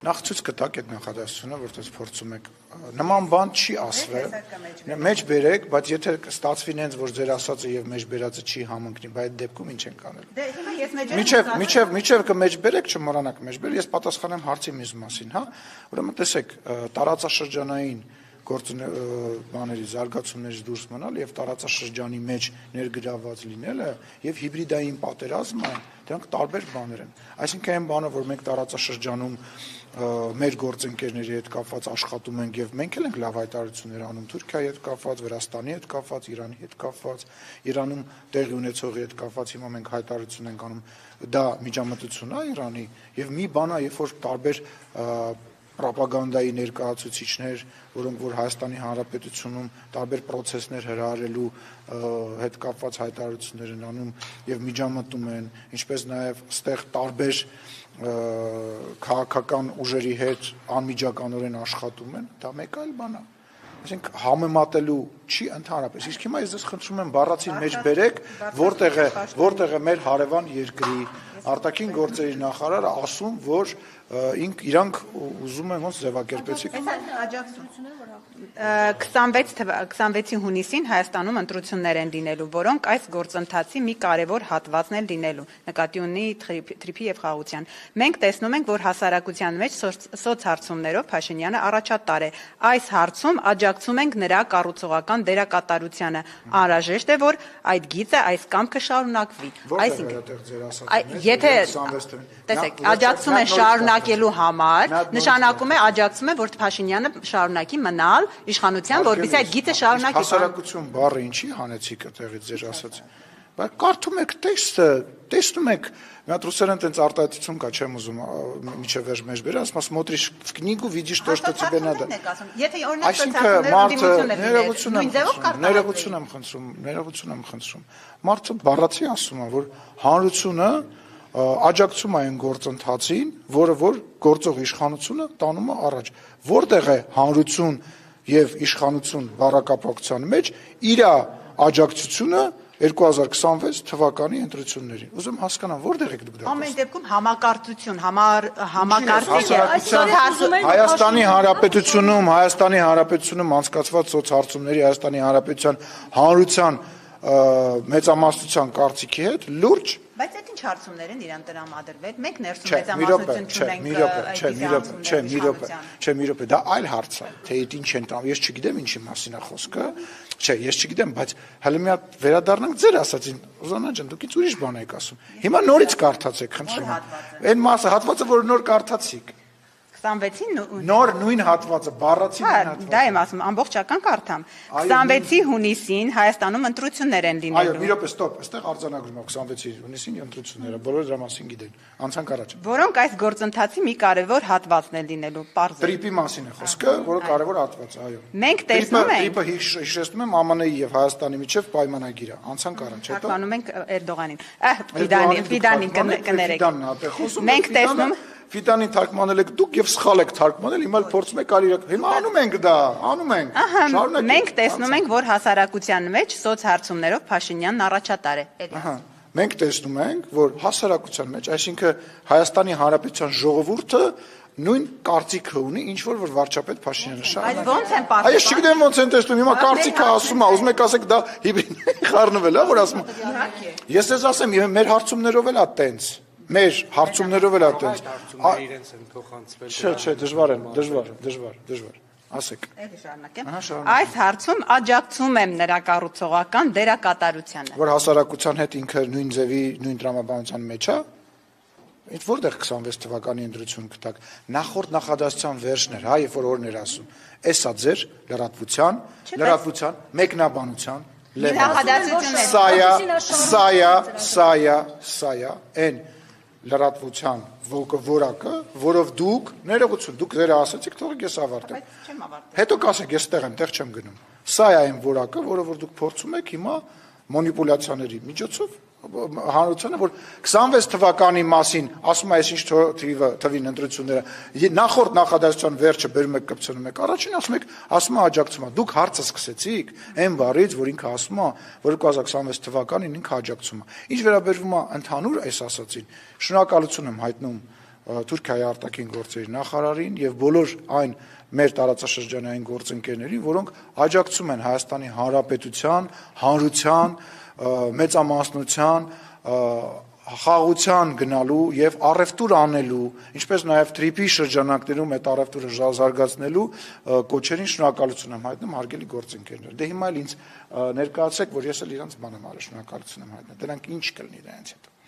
Նախ ցույց կտակ այդ նախադասությունը, որտեղ փորձում եք նման բան չի ասվել։ Մեջ բերեք, բայց եթե ստացվի նենց, որ ձեր ասածը եւ մեջ բերածը չի համընկնի, բայց այդ դեպքում ինչ ենք անել։ Դե հիմա ես մեջ Միջև կմեջ բերեք, չմոռանաք մեջ բերել, ես պատասխանեմ հարցի մյուս մասին, հա։ Ուրեմն տեսեք, տարածաշրջանային բաների զարգացումներից դուրս մնալ եւ տարածաշրջանի մեջ ներգրավված լինելը եւ հիբրիդային պատերազմը դրանք տարբեր բաներ են։ Այսինքն այն բանը, որ մենք տարածաշրջանում մեր գործընկերների հետ կապված աշխատում ենք եւ մենք էլ ենք լավ հայտարարություններ անում Թուրքիայի հետ կապված, Վրաստանի հետ կապված, Իրանի հետ կապված, Իրանում տեղի ունեցողի հետ կապված հիմա մենք հայտարարություն ենք անում, դա միջամտություն է Իրանի եւ մի բան է, երբ որ տարբեր պրոպագանդայի ներկայացուցիչներ, որոնք որ Հայաստանի Հանրապետությունում տարբեր process-ներ հրահարելու հետ կապված հայտարարություններ են անում եւ միջամտում են, ինչպես նաեւ ստեղ տարբեր քաղաքական ուժերի հետ անմիջականորեն աշխատում են, դա մեկ այլ բան է։ Այսինքն համեմատելու չի ընդհանրապես։ Իսկ հիմա ես ձեզ խնդրում եմ բառացին մեջ բերեք, որտեղ է մեր հարևան երկրի արտաքին գործերի նախարարը ասում, որ իրանք ուզում են ոնց ձևակերպեցիք։ 26-ի հունիսին Հայաստանում ընտրություններ են լինելու, որոնք այս գործընթացի մի կարևոր հատվածն են լինելու, նկատի ունի Թրիփի եւ Խաղաղության։ Մենք տեսնում ենք, որ հասարակության մեջ սոցհարցումներով Փաշինյանը առաջատար է։ Այս հարցում աջակցում ենք նրա կառուցողական դերակատարությանը։ Անհրաժեշտ է, որ այդ գիծը, այս կամքը շարունակվի։ Այսինքն, եթե տեսեք, աջակցում են շարունակելու համար, նշանակում է աջակցում է, որ Փաշինյանը շարունակի մնալ իշխանության, որովհետեւ այդ գիծը շարունակի։ Հասարակություն բառը ինչի հանեցիք այդտեղից ձեր ասած։ Բայց կարդում եք տեքստը, տեսնում եք, մի հատ ռուսերեն տենց արտահայտություն կա, չեմ ուզում միջև վերջ մեջ բերել, ասում смотришь в книгу, видишь то, что тебе надо։ Եթե օրինակ ներողություն եմ խնդրում։ Մարդը բառացի ասում է, որ հանրությունը աջակցում է այն գործընթացին, որը որ գործող իշխանությունը տանում է առաջ։ Որտեղ է հանրություն եւ իշխանություն բառակապակցության մեջ իր աջակցությունը 2026 թվականի ընտրություններին։ Ուզում հասկանամ, որտեղ եք դուք դա։ Ամեն դեպքում համակարծություն, համակարծիք է։ Հայաստանի Հանրապետությունում անցկացված սոցհարցումների Հայաստանի Հանրապետության հանրության մեծամասնության կարծիքի հետ լուրջ։ Բայց այդ ինչ հարցումներ են իրան տրամադրվել։ Մենք ներսում մեծամասնություն չունենք։ Դա այլ հարց է, թե այդ ինչ են տամ, ես չգիտեմ ինչի մասին է խոսքը, ես չգիտեմ, բայց հələ մի հատ վերադառնանք ձեր ասածին, Ուզանա ջան, դուք ինձ ուրիշ բան եք ասում։ Հիմա նորից կարդացեք, խնդրում եմ։ Այն մասը, հատվածը, որ նոր կարդացիք։ 26-ին նոր նույն հատվածը, բառացի նույն հատվածը։ Դա եմ ասում, ամբողջական կարդամ։ 26-ի հունիսին Հայաստանում ընտրություններ են լինելու։ Այո, մի րոպե, ստոպ, այստեղ արձանագրում է 26-ի հունիսին ընտրությունները, բոլորը դրա մասին գիտեն։ Անցանք առաջ։ Որոնք այս գործընթացի մի կարևոր հատվածն են լինելու, պարզ է։ Տրիպի մասին է խոսքը, որը կարևոր հատված է, այո։ Մենք տեսնում ենք։ Տրիպը հիշեցնում եմ ԱՄՆ-ի եւ Հայաստանի միջև պայմանագիր է։ Անցանք առաջ, հետո։ Թարգմանում ենք Էրդողանին։ Ֆիդանին կներեք։ Մենք տեսնում Ֆիդանին թարգմանել եք դուք եւ սխալ եք թարգմանել, հիմա փորձում եք արիրակ։ Հիմա անում ենք դա, անում ենք։ Շարունակենք։ Մենք տեսնում ենք, որ հասարակության մեջ սոցհարցումներով Փաշինյանն առաջատար է։ Մենք տեսնում ենք, որ հասարակության մեջ, այսինքն Հայաստանի Հանրապետության ժողովուրդը նույն կարծիքը ունի, ինչ որ վարչապետ Փաշինյանը շարունակում։ Այդ ո՞նց են պատասխանում։ Ես չգիտեմ ոնց են տեսնում, հիմա կարծիքը ասում է, ուզում եք ասեք դա հիբրիդ խառնվել է, որ ասում։ Ես ես ասեմ, մեր հարցումներով էլ է տենց։ Մեր հարցումներով էլ է տենց։ Իրենց են փոխանցվել։ Չէ, դժվար։ Ասեք։ Այս հարցում աջակցում եմ նրա կառուցողական դերակատարությանը։ Որ հասարակության հետ ինքը նույն ձևի, նույն տրամաբանության մեջ է։ Այդ որտեղ 26 թվականի ընտրություն կտակ։ Նախորդ նախադասության վերջն էր, հա, երբ որ օրն էր ասում։ Էսա ձեր լրատվության, մեկնաբանության Սայա, այն լրատվության որակը, որով դուք, ներողություն, դուք ձերը ասացիք, թողեք ես ավարտեմ։ Հետո կասեք, ես տեղ եմ, տեղ չեմ գնում։ Սա է այն որակը, որը որ դուք փորձում եք հիմա մանիպուլյացիաների միջոցով հանրությանը, որ 26 թվականի մասին ասում է այսինչ թվին ընտրությունները, նախորդ նախադասության վերջը բերում եք կպցնում եք, առաջին ասում է աջակցում է, դուք հարցը սկսեցիք, այն բառից, որ ինքը ասում է, որ 2026 թվականին ինքը աջակցում է։ Ինչ վերաբերվում է ընդհանուր այս ասացին, շնորհակալություն եմ հայտնում Թուրքիայի արտաքին գործերի նախարարին եւ բոլոր այն մեր տարածաշրջանային գործընկերներին, որոնք աջակցում են Հայաստանի Հանրապետության, հանրության, մեծամասնության, խաղաղության գնալու եւ առևտուր անելու, ինչպես նաեւ թրիփի շրջանակներում այդ առևտուրը զարգացնելու կոչերին շնորհակալություն եմ հայտնում հարգելի գործընկերներ։ Դե հիմա էլ ինձ ներկայացեք, որ ես էլ իրանց բան եմ արել, շնորհակալություն եմ հայտնել։ Դրանք ինչ կլինի դրանից հետո։